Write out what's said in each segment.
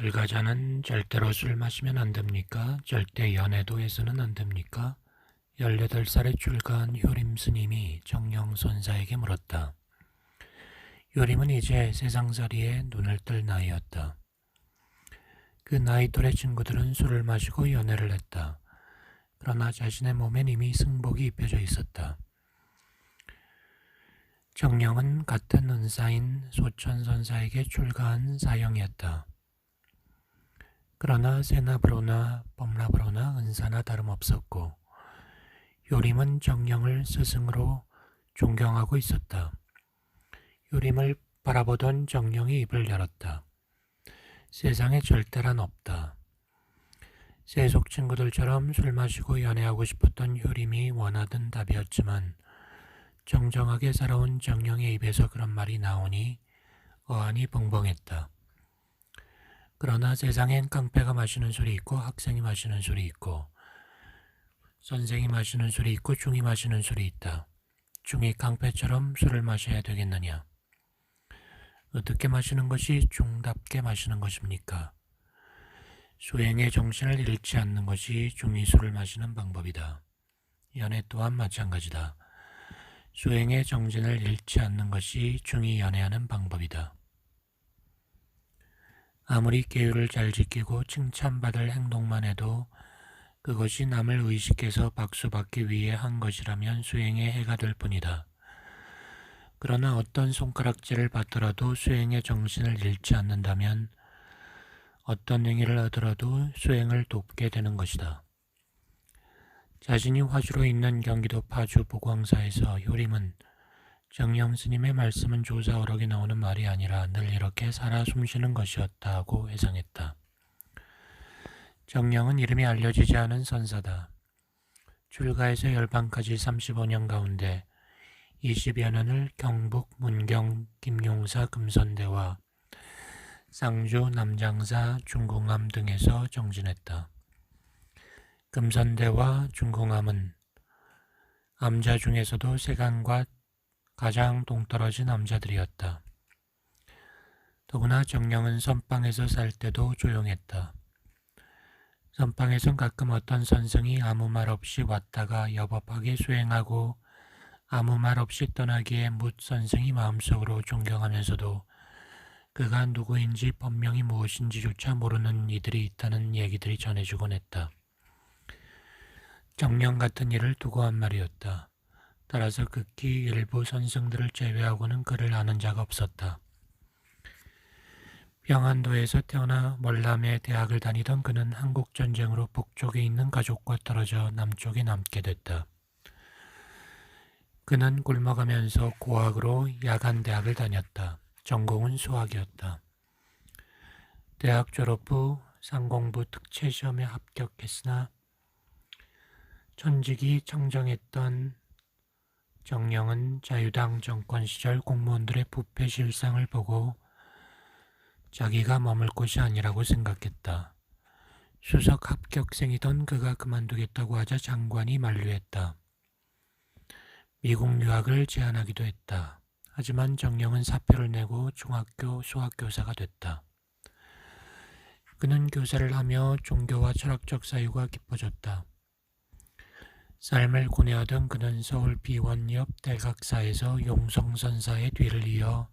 출가자는 절대로 술 마시면 안 됩니까? 절대 연애도 해서는 안 됩니까? 18살에 출가한 효림 스님이 정령 선사에게 물었다. 효림은 이제 세상살이에 눈을 뜰 나이였다. 그 나이 또래 친구들은 술을 마시고 연애를 했다. 그러나 자신의 몸엔 이미 승복이 입혀져 있었다. 정령은 같은 은사인 소천선사에게 출가한 사형이었다. 그러나 세나브로나 범라브로나 은사나 다름없었고 요림은 정령을 스승으로 존경하고 있었다. 요림을 바라보던 정령이 입을 열었다. 세상에 절대란 없다. 세속 친구들처럼 술 마시고 연애하고 싶었던 효림이 원하던 답이었지만 정정하게 살아온 정령의 입에서 그런 말이 나오니 어안이 벙벙했다. 그러나 세상엔 깡패가 마시는 술이 있고 학생이 마시는 술이 있고 선생이 마시는 술이 있고 중이 마시는 술이 있다. 중이 깡패처럼 술을 마셔야 되겠느냐? 어떻게 마시는 것이 중답게 마시는 것입니까? 수행의 정신을 잃지 않는 것이 중이 술을 마시는 방법이다. 연애 또한 마찬가지다. 수행의 정신을 잃지 않는 것이 중이 연애하는 방법이다. 아무리 계율을 잘 지키고 칭찬받을 행동만 해도 그것이 남을 의식해서 박수받기 위해 한 것이라면 수행에 해가 될 뿐이다. 그러나 어떤 손가락질을 받더라도 수행의 정신을 잃지 않는다면 어떤 행위를 하더라도 수행을 돕게 되는 것이다. 자신이 화주로 있는 경기도 파주 보광사에서 효림은 정령 스님의 말씀은 조사어록에 나오는 말이 아니라 늘 이렇게 살아 숨쉬는 것이었다고 회상했다. 정령은 이름이 알려지지 않은 선사다. 출가에서 열반까지 35년 가운데 20여 년을 경북 문경 김용사 금선대와 쌍주 남장사 중공암 등에서 정진했다. 금선대와 중공암은 암자 중에서도 세간과 가장 동떨어진 암자들이었다. 더구나 정령은 선방에서 살 때도 조용했다. 선방에선 가끔 어떤 선생이 아무 말 없이 왔다가 여법하게 수행하고 아무 말 없이 떠나기에 묻 선생이 마음속으로 존경하면서도 그가 누구인지 법명이 무엇인지조차 모르는 이들이 있다는 얘기들이 전해주곤 했다. 정령 같은 일을 두고 한 말이었다. 따라서 극히 일부 선생들을 제외하고는 그를 아는 자가 없었다. 평안도에서 태어나 월남에 대학을 다니던 그는 한국전쟁으로 북쪽에 있는 가족과 떨어져 남쪽에 남게 됐다. 그는 굶어가면서 고학으로 야간대학을 다녔다. 전공은 수학이었다. 대학 졸업 후 상공부 특채시험에 합격했으나 천직이 청정했던 정령은 자유당 정권 시절 공무원들의 부패 실상을 보고 자기가 머물 곳이 아니라고 생각했다. 수석 합격생이던 그가 그만두겠다고 하자 장관이 만류했다. 미국 유학을 제안하기도 했다. 하지만 정령은 사표를 내고 중학교 수학교사가 됐다. 그는 교사를 하며 종교와 철학적 사유가 깊어졌다. 삶을 고뇌하던 그는 서울 비원 옆 대각사에서 용성선사의 뒤를 이어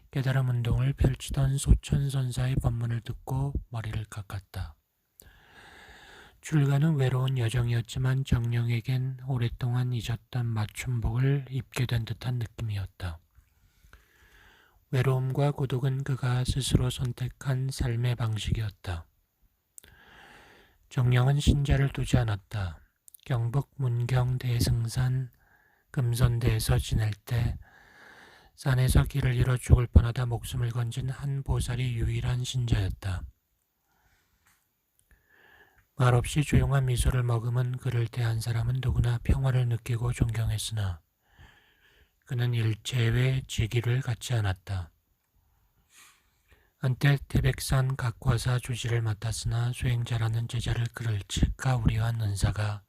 깨달음 운동을 펼치던 소천선사의 법문을 듣고 머리를 깎았다. 출가는 외로운 여정이었지만 정령에겐 오랫동안 잊었던 맞춤복을 입게 된 듯한 느낌이었다. 외로움과 고독은 그가 스스로 선택한 삶의 방식이었다. 정령은 신자를 두지 않았다. 경북 문경 대승산 금선대에서 지낼 때 산에서 길을 잃어 죽을 뻔하다 목숨을 건진 한 보살이 유일한 신자였다. 말없이 조용한 미소를 머금은 그를 대한 사람은 누구나 평화를 느끼고 존경했으나 그는 일체의 직위를 갖지 않았다. 한때 태백산 각화사 주지를 맡았으나 수행자라는 제자를 그를 칠까 우려한 은사가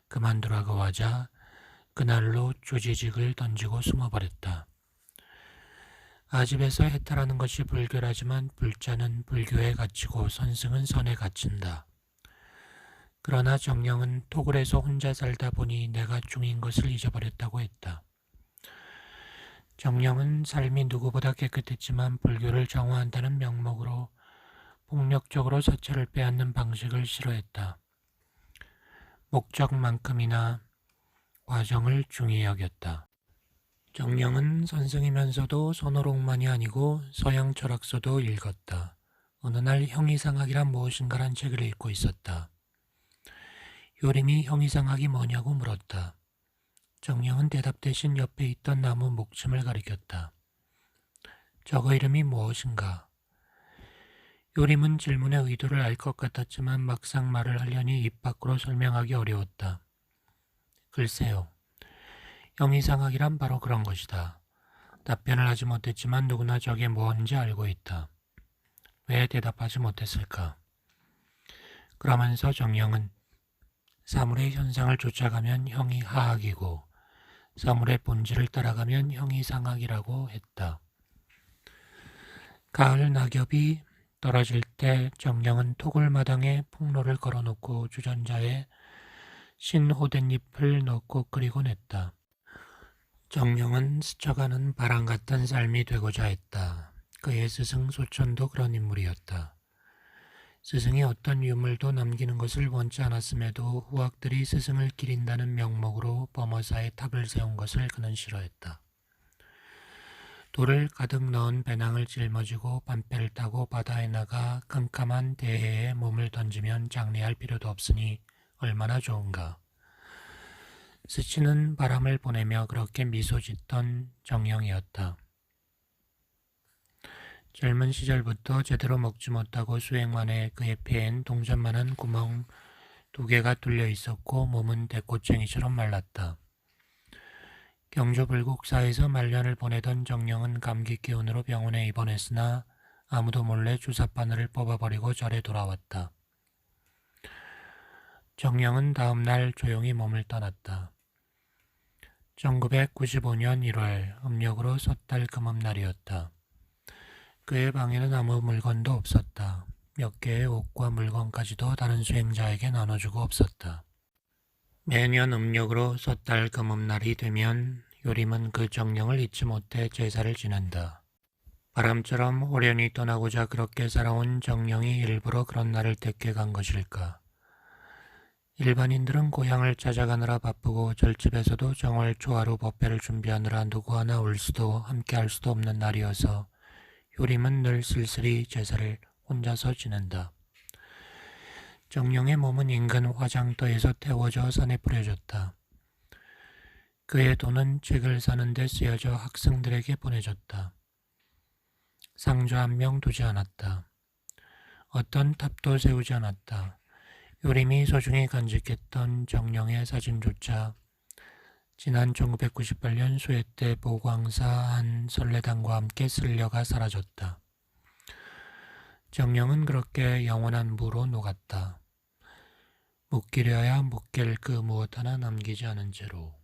그만두라고 하자 그날로 주지직을 던지고 숨어버렸다. 아집에서 해탈하는 것이 불교라지만 불자는 불교에 갇히고 선승은 선에 갇힌다. 그러나 정령은 토굴에서 혼자 살다 보니 내가 중인 것을 잊어버렸다고 했다. 정령은 삶이 누구보다 깨끗했지만 불교를 정화한다는 명목으로 폭력적으로 사체를 빼앗는 방식을 싫어했다. 목적만큼이나 과정을 중히 여겼다. 정령은 선생이면서도 선호록만이 아니고 서양 철학서도 읽었다. 어느 날 형이상학이란 무엇인가란 책을 읽고 있었다. 요림이 형이상학이 뭐냐고 물었다. 정령은 대답 대신 옆에 있던 나무 목침을 가리켰다. 저거 이름이 무엇인가? 요림은 질문의 의도를 알 것 같았지만 막상 말을 하려니 입 밖으로 설명하기 어려웠다. 글쎄요. 형이상학이란 바로 그런 것이다. 답변을 하지 못했지만 누구나 저게 뭔지 알고 있다. 왜 대답하지 못했을까? 그러면서 정령은 사물의 현상을 쫓아가면 형이 하학이고 사물의 본질을 따라가면 형이상학이라고 했다. 가을 낙엽이 떨어질 때 정령은 토굴마당에 풍로를 걸어놓고 주전자에 신호댄잎을 넣고 끓이곤 했다. 정령은 스쳐가는 바람 같은 삶이 되고자 했다. 그의 스승 소천도 그런 인물이었다. 스승이 어떤 유물도 남기는 것을 원치 않았음에도 후학들이 스승을 기린다는 명목으로 범어사에 탑을 세운 것을 그는 싫어했다. 돌을 가득 넣은 배낭을 짊어지고 반패를 타고 바다에 나가 깜깜한 대해에 몸을 던지면 장례할 필요도 없으니 얼마나 좋은가. 스치는 바람을 보내며 그렇게 미소 짓던 정령이었다. 젊은 시절부터 제대로 먹지 못하고 수행만 해 그의 폐엔 동전만한 구멍 2개가 뚫려 있었고 몸은 대꽃쟁이처럼 말랐다. 경주 불국사에서 말년을 보내던 정령은 감기 기운으로 병원에 입원했으나 아무도 몰래 주사바늘을 뽑아버리고 절에 돌아왔다. 정령은 다음 날 조용히 몸을 떠났다. 1995년 1월 음력으로 섣달 금음날이었다. 그의 방에는 아무 물건도 없었다. 몇 개의 옷과 물건까지도 다른 수행자에게 나눠주고 없었다. 매년 음력으로 섣달 금음날이 되면 요림은 그 정령을 잊지 못해 제사를 지낸다. 바람처럼 호련히 떠나고자 그렇게 살아온 정령이 일부러 그런 날을 택해 간 것일까? 일반인들은 고향을 찾아가느라 바쁘고 절집에서도 정월 초하루 법회를 준비하느라 누구 하나 올 수도 함께 할 수도 없는 날이어서 요림은 늘 쓸쓸히 제사를 혼자서 지낸다. 정령의 몸은 인근 화장터에서 태워져 산에 뿌려졌다. 그의 돈은 책을 사는 데 쓰여져 학생들에게 보내줬다. 상주 한 명 두지 않았다. 어떤 탑도 세우지 않았다. 요림이 소중히 간직했던 정령의 사진조차 지난 1998년 수해 때 보광사 한 선례당과 함께 쓸려가 사라졌다. 정령은 그렇게 영원한 무로 녹았다. 묵기려야 묵길 그 무엇 하나 남기지 않은 채로.